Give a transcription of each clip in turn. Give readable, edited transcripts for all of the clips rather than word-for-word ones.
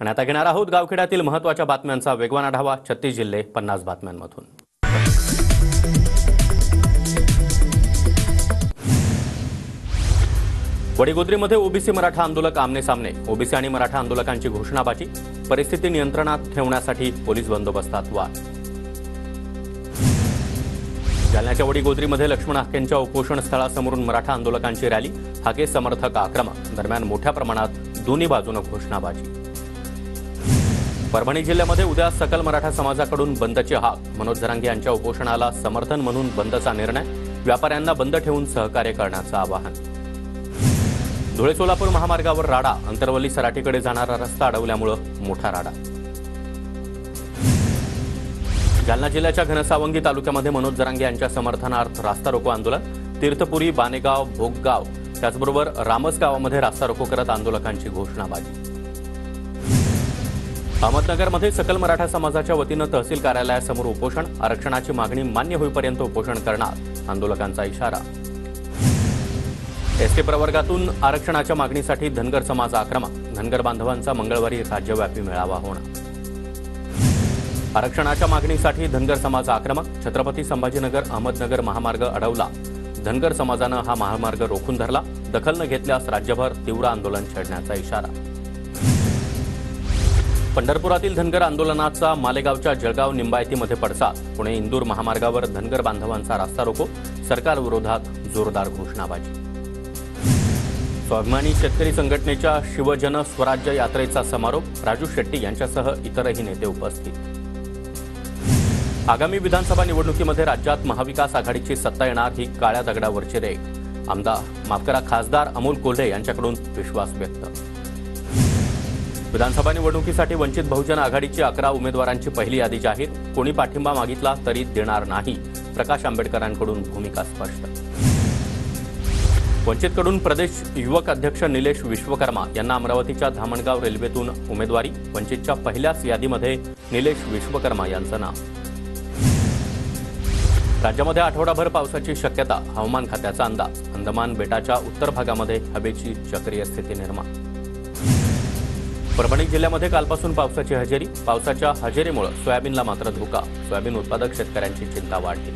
आणि आता घेणार आहोत गावखेड्यातील महत्त्वाच्या बातम्यांचा वेगवान आढावा. 36 जिल्हे 50 बातम्यांमधून. वडीगोद्रीमध्ये ओबीसी मराठा आंदोलक आमने सामने. ओबीसी आणि मराठा आंदोलकांची घोषणाबाजी. परिस्थिती नियंत्रणात ठेवण्यासाठी पोलीस बंदोबस्तात वाढ. जालन्याच्या वडीगोद्रीमध्ये लक्ष्मण हाकेंच्या उपोषण स्थळासमोरून मराठा आंदोलकांची रॅली. हाके समर्थक आक्रमक. दरम्यान मोठ्या प्रमाणात दोन्ही बाजूने घोषणाबाजी. परभणी जिल्ह्यामध्ये उद्या सकल मराठा समाजाकडून बंदची हाक. मनोज जरांगे यांच्या उपोषणाला समर्थन म्हणून बंदचा निर्णय. व्यापाऱ्यांना बंद ठेवून सहकार्य करण्याचं आवाहन. धुळे सोलापूर महामार्गावर राडा. अंतरवली सराटीकडे जाणारा रस्ता अडवल्यामुळे मोठा राडा. जालना जिल्ह्याच्या घनसावंगी तालुक्यामध्ये मनोज जरांगे यांच्या समर्थनार्थ रास्ता रोको आंदोलन. तीर्थपुरी, बानेगाव, भोगगाव त्याचबरोबर रामस गावामध्ये रास्ता रोको करत आंदोलकांची घोषणाबाजी. अहमदनगरमध्ये सकल मराठा समाजाच्या वतीनं तहसील कार्यालयासमोर उपोषण. आरक्षणाची मागणी मान्य होईपर्यंत उपोषण करणार. आंदोलकांचा इशारा. एसटी प्रवर्गातून आरक्षणाच्या मागणीसाठी धनगर समाज आक्रमक. धनगर बांधवांचा मंगळवारी राज्यव्यापी मेळावा होणार. आरक्षणाच्या मागणीसाठी धनगर समाज आक्रमक. छत्रपती संभाजीनगर अहमदनगर महामार्ग अडवला. धनगर समाजानं हा महामार्ग रोखून धरला. दखल न घेतल्यास राज्यभर तीव्र आंदोलन छेडण्याचा इशारा. पंढरपुरातील धनगर आंदोलनाचा मालेगावच्या जळगाव निंबायतीमध्ये पडसाद. पुणे इंदूर महामार्गावर धनगर बांधवांचा रास्ता रोको. सरकारविरोधात जोरदार घोषणाबाजी. स्वाभिमानी शेतकरी संघटनेच्या शिवजन स्वराज्य यात्रेचा समारोप. राजू शेट्टी यांच्यासह इतरही नेते उपस्थित. आगामी विधानसभा निवडणुकीमध्ये राज्यात महाविकास आघाडीची सत्ता येणार ही काळ्या दगडावरची रेघ. खासदार अमोल कोल्हे यांच्याकडून विश्वास व्यक्त. विधानसभा निवडणुकीसाठी वंचित बहुजन आघाडीची 11 उमेदवारांची पहिली यादी जाहीर. कोणी पाठिंबा मागितला तरी देणार नाही. प्रकाश आंबेडकरांकडून भूमिका स्पष्ट. वंचितकडून प्रदेश युवक अध्यक्ष निलेश विश्वकर्मा यांना अमरावतीच्या धामणगाव रेल्वेतून उमेदवारी. वंचितच्या पहिल्याच यादीमध्ये निलेश विश्वकर्मा यांचं नाव. राज्यामध्ये आठवडाभर पावसाची शक्यता. हवामान खात्याचा अंदाज. अंदमान बेटाच्या उत्तर भागामध्ये हवेची चक्रीय स्थिती निर्माण. परभणी जिल्ह्यामध्ये कालपासून पावसाची हजेरी. पावसाच्या हजेरीमुळे सोयाबीनला मात्र धोका. सोयाबीन उत्पादक शेतकऱ्यांची चिंता वाढली.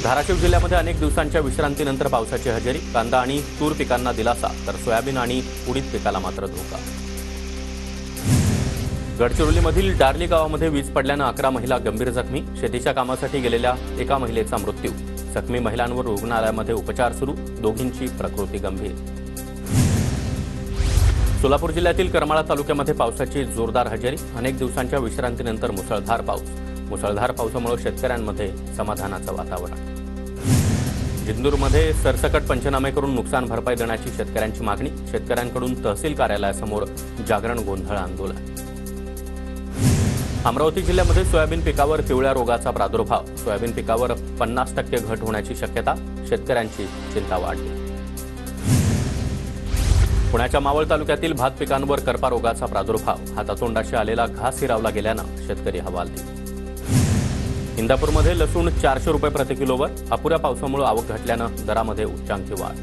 धाराशिव जिल्ह्यामध्ये अनेक दिवसांच्या विश्रांतीनंतर पावसाची हजेरी. कांदा आणि तूर पिकांना दिलासा तर सोयाबीन आणि उडीद पिकाला मात्र धोका. गडचिरोलीमधील डार्ली गावामध्ये वीज पडल्यानं 11 महिला गंभीर जखमी. शेतीच्या कामासाठी गेलेल्या एका महिलेचा मृत्यू. जखमी महिलांवर रुग्णालयामध्ये उपचार सुरू. दोघींची प्रकृती गंभीर. सोलापूर जिल्ह्यातील करमाळा तालुक्यामध्ये पावसाची जोरदार हजेरी. अनेक दिवसांच्या विश्रांतीनंतर मुसळधार पाऊस. मुसळधार पावसामुळे शेतकऱ्यांमध्ये समाधानाचं वातावरण. जिंतूरमध्ये सरसकट पंचनामे करून नुकसान भरपाई देण्याची शेतकऱ्यांची मागणी. शेतकऱ्यांकडून तहसील कार्यालयासमोर जागरण गोंधळ आंदोलन. अमरावती जिल्ह्यामध्ये सोयाबीन पिकावर पिवळ्या रोगाचा प्रादुर्भाव. सोयाबीन पिकावर 50% घट होण्याची शक्यता. शेतकऱ्यांची चिंता वाढली. पुण्याच्या मावळ तालुक्यातील भात पिकांवर करपा रोगाचा प्रादुर्भाव. हातातोंडाशी आलेला घास हिरावला गेल्यानं शेतकरी हवालदिल. इंदापूरमध्ये लसूण 400 रुपये प्रति किलोवर. अपुऱ्या पावसामुळे आवक घटल्यानं दरामध्ये उच्चांकी वाढ.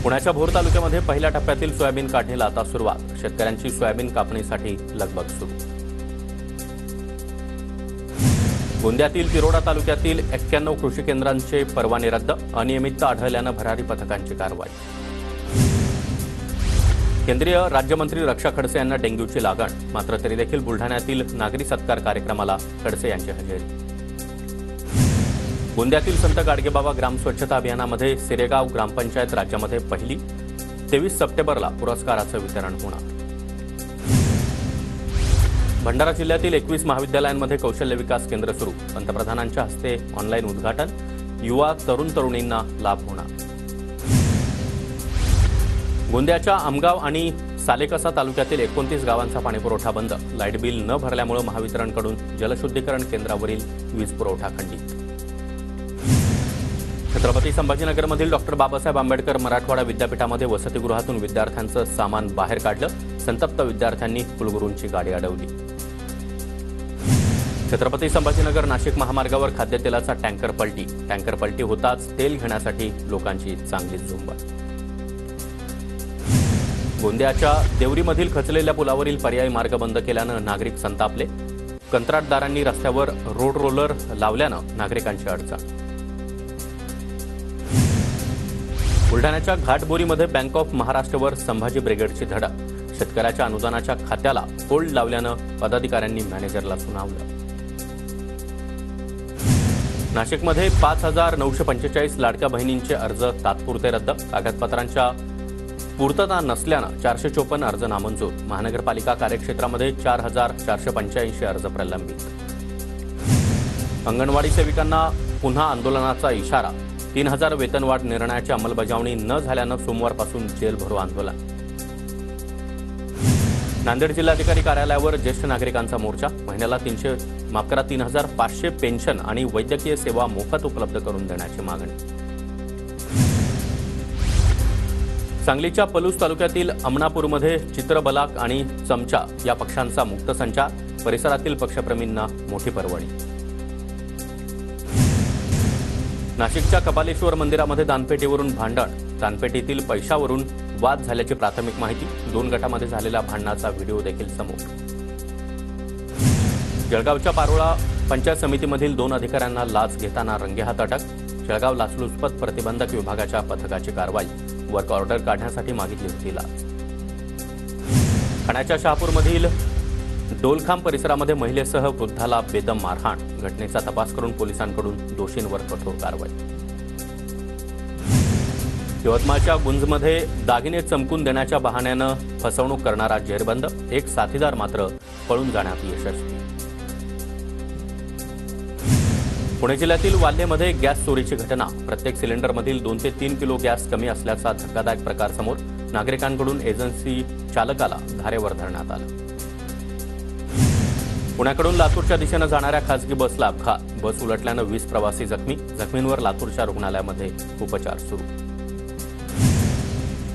पुण्याच्या भोर तालुक्यामध्ये पहिल्या टप्प्यातील सोयाबीन काढणीला आता सुरुवात. शेतकऱ्यांची सोयाबीन कापणीसाठी लगबग सुरू. गोंदियातील तिरोडा तालुक्यातील 91 कृषी केंद्रांचे परवाने रद्द. अनियमितता आढळल्यानं भरारी पथकांची कारवाई. केंद्रीय राज्यमंत्री रक्षा खडसे यांना डेंग्यूची लागण. मात्र तरी देखील बुलढाण्यातील नागरी सत्कार कार्यक्रमाला खडसे यांची हजेरी. गोंदियातील संत गाडगेबाबा ग्राम स्वच्छता अभियानामध्ये सिरेगाव ग्रामपंचायत राज्यामध्ये पहिली. 23 सप्टेंबरला पुरस्काराचं वितरण होणार. भंडारा जिल्ह्यातील 21 महाविद्यालयांमध्ये कौशल्य विकास केंद्र सुरू. पंतप्रधानांच्या हस्ते ऑनलाईन उद्घाटन. युवा तरुण तरुणींना लाभ होणार. गोंदियाच्या आमगाव आणि सालेकसा तालुक्यातील 29 गावांचा पाणीपुरवठा बंद. लाईट बिल न भरल्यामुळे महावितरणकडून जलशुद्धीकरण केंद्रावरील वीज पुरवठा खंडित. छत्रपती संभाजीनगरमधील डॉक्टर बाबासाहेब आंबेडकर मराठवाडा विद्यापीठामध्ये वसतिगृहातून विद्यार्थ्यांचं सामान बाहेर काढलं. संतप्त विद्यार्थ्यांनी कुलगुरूंची गाडी अडवली. छत्रपती संभाजीनगर नाशिक महामार्गावर खाद्यतेलाचा टँकर पलटी. टँकर पलटी होताच तेल घेण्यासाठी लोकांची चांगलीच झुंबड. गोंदियाच्या देवरीमधील खचलेल्या पुलावरील पर्यायी मार्ग बंद केल्यानं नागरिक संतापले. कंत्राटदारांनी रस्त्यावर रोड रोलर लावल्यानं नागरिकांची अडचण. बुलढाण्याच्या घाटबोरीमध्ये बँक ऑफ महाराष्ट्रवर संभाजी ब्रिगेडची धडक. शेतकऱ्याच्या अनुदानाच्या खात्याला होल्ड लावल्यानं पदाधिकाऱ्यांनी मॅनेजरला सुनावलं. नाशिकमध्ये 5,945 लाडक्या बहिणींचे अर्ज तात्पुरते रद्द. कागदपत्रांच्या पूर्तता नसल्यानं 454 अर्ज नामंजूर. महानगरपालिका कार्यक्षेत्रामध्ये 4,485 अर्ज प्रलंबित. अंगणवाडी सेविकांना पुन्हा आंदोलनाचा इशारा. 3,000 वेतनवाढ निर्णयाची अंमलबजावणी न झाल्यानं सोमवारपासून जेल भरो आंदोलन. नांदेड जिल्हाधिकारी कार्यालयावर ज्येष्ठ नागरिकांचा मोर्चा. महिन्याला 3,500 पेन्शन आणि वैद्यकीय सेवा मोफत उपलब्ध करून देण्याची मागणी. सांगलीच्या पलूस तालुक्यातील अमनापूरमध्ये चित्रबलाक आणि चमचा या पक्ष्यांचा मुक्त संचार. परिसरातील पक्षप्रेमींना मोठी पर्वणी. नाशिकच्या कपालेश्वर मंदिरामध्ये दानपेटीवरून भांडण. दानपेटीतील पैशावरून वाद झाल्याची प्राथमिक माहिती. 2 गटामध्ये झालेल्या भांडणाचा व्हिडिओ देखील समोर. जळगावच्या पारोळा पंचायत समितीमधील 2 अधिकाऱ्यांना लाच घेताना रंगेहात अटक. जळगाव लाचलुचपत प्रतिबंधक विभागाच्या पथकाची कारवाई. वर्क ऑर्डर काढण्यासाठी मागितली होती लाच. ठाण्याच्या शहापूरमधील डोलखांब परिसरामध्ये महिलेसह वृद्धाला बेदम मारहाण. घटनेचा तपास करून पोलिसांकडून दोषींवर कठोर कारवाई. यवतमाळच्या गुंजमध्ये दागिने चमकून देण्याच्या बहाण्यानं फसवणूक करणारा जेरबंद. एक साथीदार मात्र पळून जाण्यात यशस्वी. पुणे जिल्ह्यातील वाल्हेमध्ये गॅस चोरीची घटना. प्रत्येक सिलेंडरमधील 2 ते 3 किलो गॅस कमी असल्याचा धक्कादायक प्रकार समोर. नागरिकांकडून एजन्सी चालकाला धारेवर धरण्यात आलं. पुण्याकडून लातूरच्या दिशेनं जाणाऱ्या खासगी बसला अपघात. बस उलटल्यानं 20 प्रवासी जखमी. जखमींवर लातूरच्या रुग्णालयामध्ये उपचार सुरू.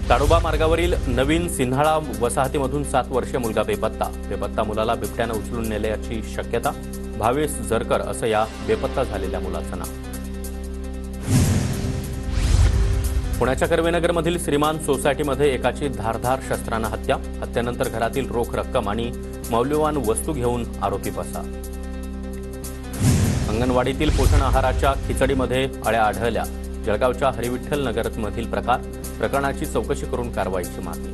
ताडोबा मार्गावरील नवीन सिन्हाळा वसाहतीमधून 7 वर्षीय मुलगा बेपत्ता. बेपत्ता मुलाला बिबट्यानं उचलून नेल्याची शक्यता. भावेश झरकर असं या बेपत्ता झालेल्या मुलाचं नाव. पुण्याच्या कर्वेनगरमधील श्रीमान सोसायटीमध्ये एकाची धारधार शस्त्रानं हत्या. हत्येनंतर घरातील रोख रक्कम आणि मौल्यवान वस्तू घेऊन आरोपी पसार. अंगणवाडीतील पोषण आहाराच्या खिचडीमध्ये अळ्या आढळल्या. जळगावच्या हरिविठ्ठल नगरमधील प्रकरणाची चौकशी करून कारवाईची मागणी.